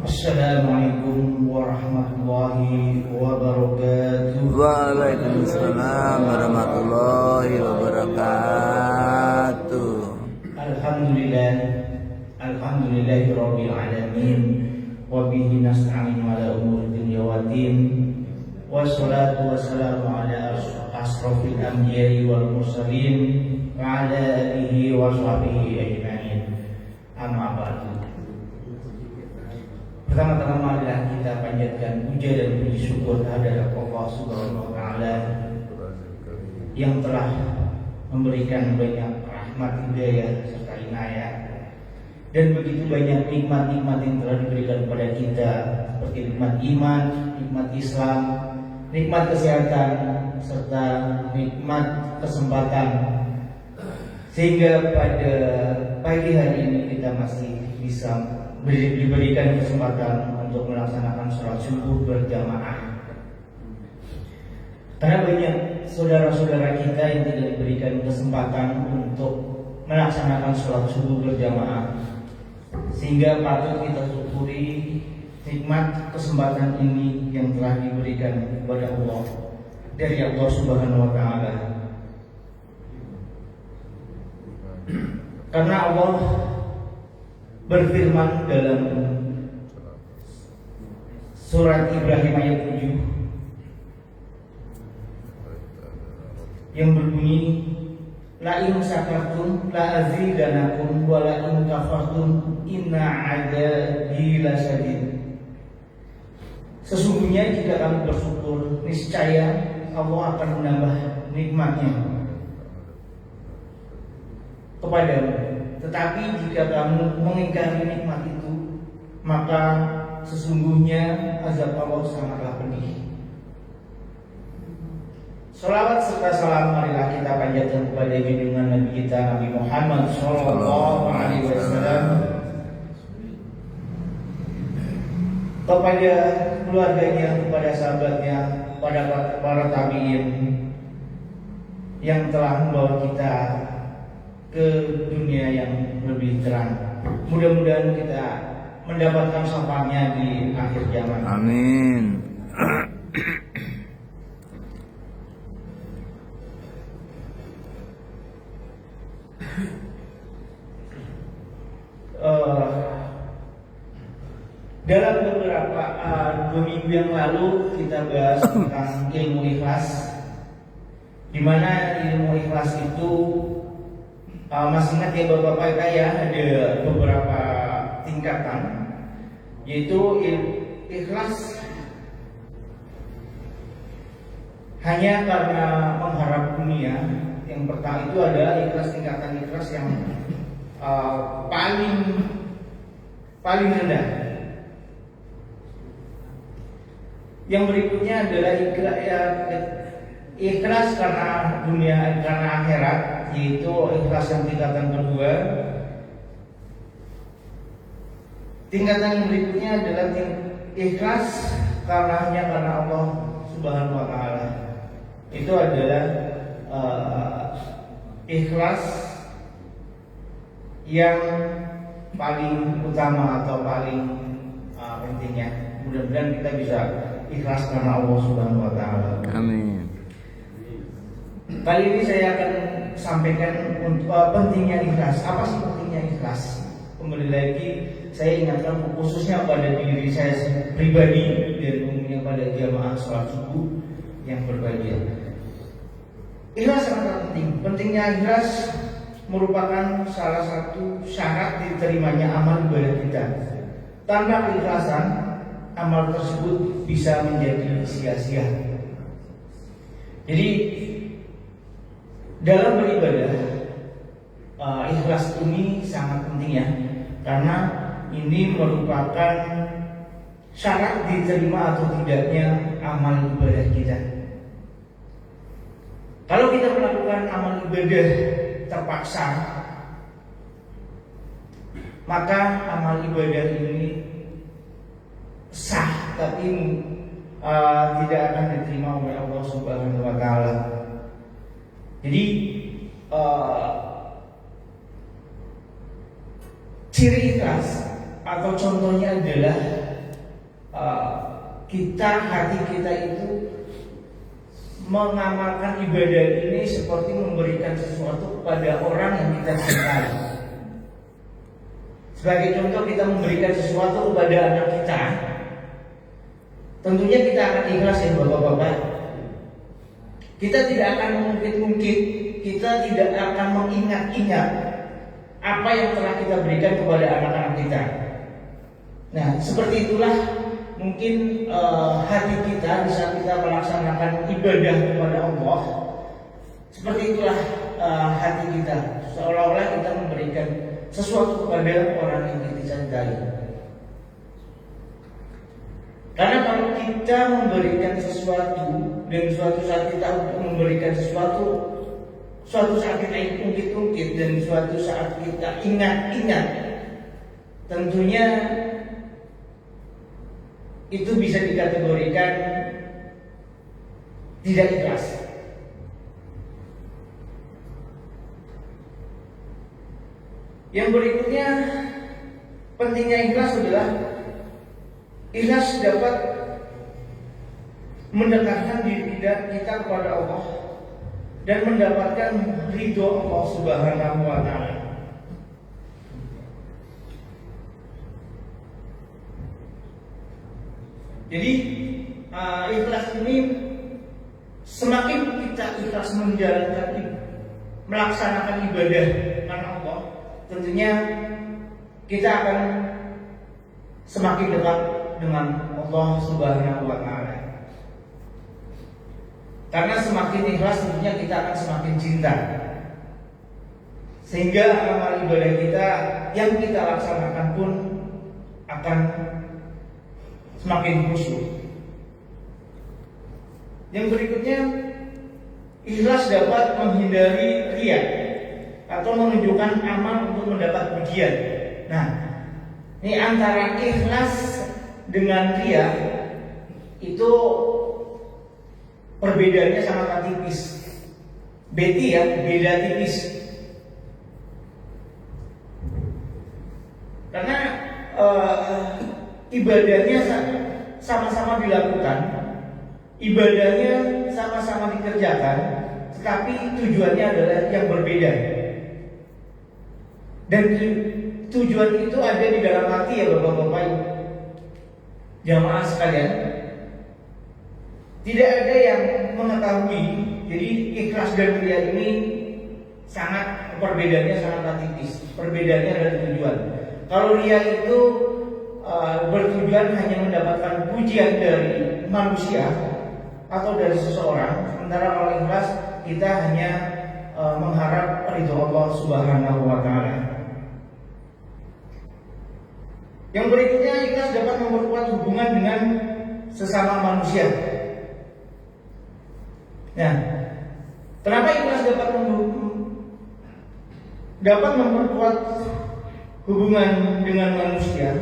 Assalamualaikum warahmatullahi wabarakatuh. Waalaikumsalam warahmatullahi wabarakatuh. Alhamdulillahi rabbil alamin. Wa bihi nasta'in ala umuri dunya waddin. Wassalatu wassalamu ala asrofil anbiya'i wal mursalin wa ala alihi wa sahbihi ajma'in. Amma ba'du. Pertama-tama marilah kita panjatkan puja dan puji syukur kehadirat Allah Subhanahu wa taala yang telah memberikan banyak rahmat, hidayah serta inayah dan begitu banyak nikmat-nikmat yang telah diberikan kepada kita, seperti nikmat iman, nikmat Islam, nikmat kesehatan serta nikmat kesempatan, sehingga pada pagi hari ini kita masih bisa diberikan kesempatan untuk melaksanakan sholat subuh berjamaah. Karena banyak saudara-saudara kita yang tidak diberikan kesempatan untuk melaksanakan sholat subuh berjamaah, sehingga patut kita syukuri nikmat kesempatan ini yang telah diberikan kepada Allah dari Allah Subhanahu wa taala. Karena Allah berfirman dalam surat Ibrahim ayat 7 yang berbunyi, la in syakartum la azidanakum wa la in kafartum inna adzabi lasyadid. Sesungguhnya jika kamu bersyukur, niscaya Allah akan menambah nikmatnya kepadamu. Tetapi jika kamu mengingkari nikmat itu, maka sesungguhnya azab Allah sangatlah pedih. Salawat serta salam marilah kita panjatkan kepada junjungan Nabi kita Nabi Muhammad Sallallahu Alaihi Wasallam, kepada keluarganya, kepada sahabatnya, kepada para tabiin yang telah membawa kita ke dunia yang lebih terang. Mudah-mudahan kita mendapatkan syafaatnya di akhir zaman. Amin. Dalam beberapa 2 minggu yang lalu kita bahas tentang ilmu ikhlas, di mana ilmu ikhlas itu masih ingat ya Bapak-Bapak ya, ada beberapa tingkatan, yaitu ikhlas hanya karena mengharap dunia. Yang pertama itu adalah ikhlas, tingkatan ikhlas yang paling rendah. Yang berikutnya adalah ikhlas karena dunia, karena akhirat, yaitu ikhlas yang tingkatan kedua. Tingkatan yang berikutnya adalah ikhlas hanya karena Allah Subhanahu wa taala. Itu adalah ikhlas yang paling utama atau paling pentingnya. Mudah-mudahan kita bisa ikhlas karena Allah Subhanahu wa taala. Amin. Kali ini saya akan sampaikan pentingnya ikhlas. Apa sih pentingnya ikhlas? Kembali lagi saya ingatkan khususnya pada diri saya pribadi dan umumnya pada jamaah sholat subuh yang berbahagia. Ikhlas sangat penting. Pentingnya ikhlas merupakan salah satu syarat diterimanya amal ibadah kita. Tanpa keikhlasan, amal tersebut bisa menjadi sia-sia. Jadi dalam beribadah, ikhlas ini sangat penting ya, karena ini merupakan syarat diterima atau tidaknya amal ibadah kita. Kalau kita melakukan amal ibadah terpaksa, maka amal ibadah ini sah tapi tidak akan diterima oleh Allah Subhanahu wa taala. Jadi ciri ikhlas atau contohnya adalah hati kita itu mengamalkan ibadah ini seperti memberikan sesuatu kepada orang yang kita cintai. Sebagai contoh, kita memberikan sesuatu kepada anak kita, tentunya kita akan ikhlas ya bapak-bapak. Kita tidak akan mengungkit-ungkit, kita tidak akan mengingat-ingat apa yang telah kita berikan kepada anak-anak kita. Nah, seperti itulah mungkin hati kita di saat kita melaksanakan ibadah kepada Allah. Seperti itulah hati kita, seolah-olah kita memberikan sesuatu kepada orang yang kita cintai. Karena kalau kita memberikan sesuatu dan suatu saat kita memberikan sesuatu, suatu saat kita ungkit-ungkit dan suatu saat kita ingat-ingat, tentunya itu bisa dikategorikan tidak ikhlas. Yang berikutnya, pentingnya ikhlas adalah ikhlas dapat mendekatkan diri kita kepada Allah dan mendapatkan ridho Allah Subhanahu wa taala. Jadi ikhlas ini semakin kita ikhlas melaksanakan ibadah karena Allah, tentunya kita akan semakin dekat dengan Allah Subhanahu wa taala. Karena semakin ikhlas tentunya kita akan semakin cinta. Sehingga amal ibadah kita yang kita laksanakan pun akan semakin khusyuk. Yang berikutnya, ikhlas dapat menghindari riya atau menunjukkan amal untuk mendapat pujian. Nah, ini antara ikhlas dengan riya itu perbedaannya sangat tipis. Beda tipis. Karena ibadahnya sama-sama dilakukan, ibadahnya sama-sama dikerjakan, tetapi tujuannya adalah yang berbeda. Dan tujuan itu ada di dalam hati ya bapak-bapak, jamaah sekalian. Tidak ada yang mengetahui. Jadi ikhlas dan riya ini perbedaannya sangat tipis. Perbedaannya adalah tujuan. Kalau riya itu bertujuan hanya mendapatkan pujian dari manusia atau dari seseorang, sementara kalau ikhlas kita hanya mengharap ridho Allah Subhanahu wa taala. Yang berikutnya, ikhlas dapat memperkuat hubungan dengan sesama manusia. Nah, kenapa ikhlas dapat memperkuat hubungan dengan manusia?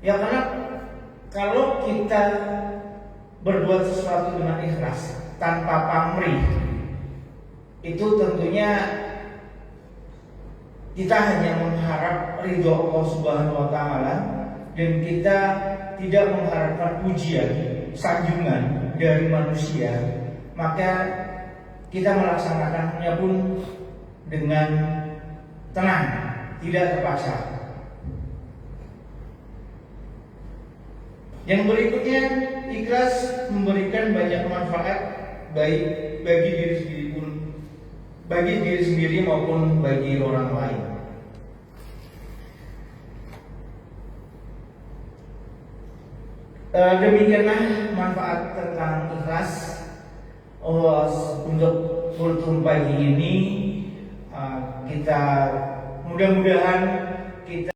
Ya karena kalau kita berbuat sesuatu dengan ikhlas tanpa pamrih, itu tentunya kita hanya mengharap ridho Allah Subhanahu wa taala dan kita tidak mengharapkan pujian, sanjungan dari manusia, maka kita melaksanakannya pun dengan tenang, tidak terpaksa. Yang berikutnya, ikhlas memberikan banyak manfaat baik bagi diri sendiri maupun bagi orang lain. Demikianlah manfaat tentang ikhlas. Untuk kultum pagi ini kita mudah-mudahan kita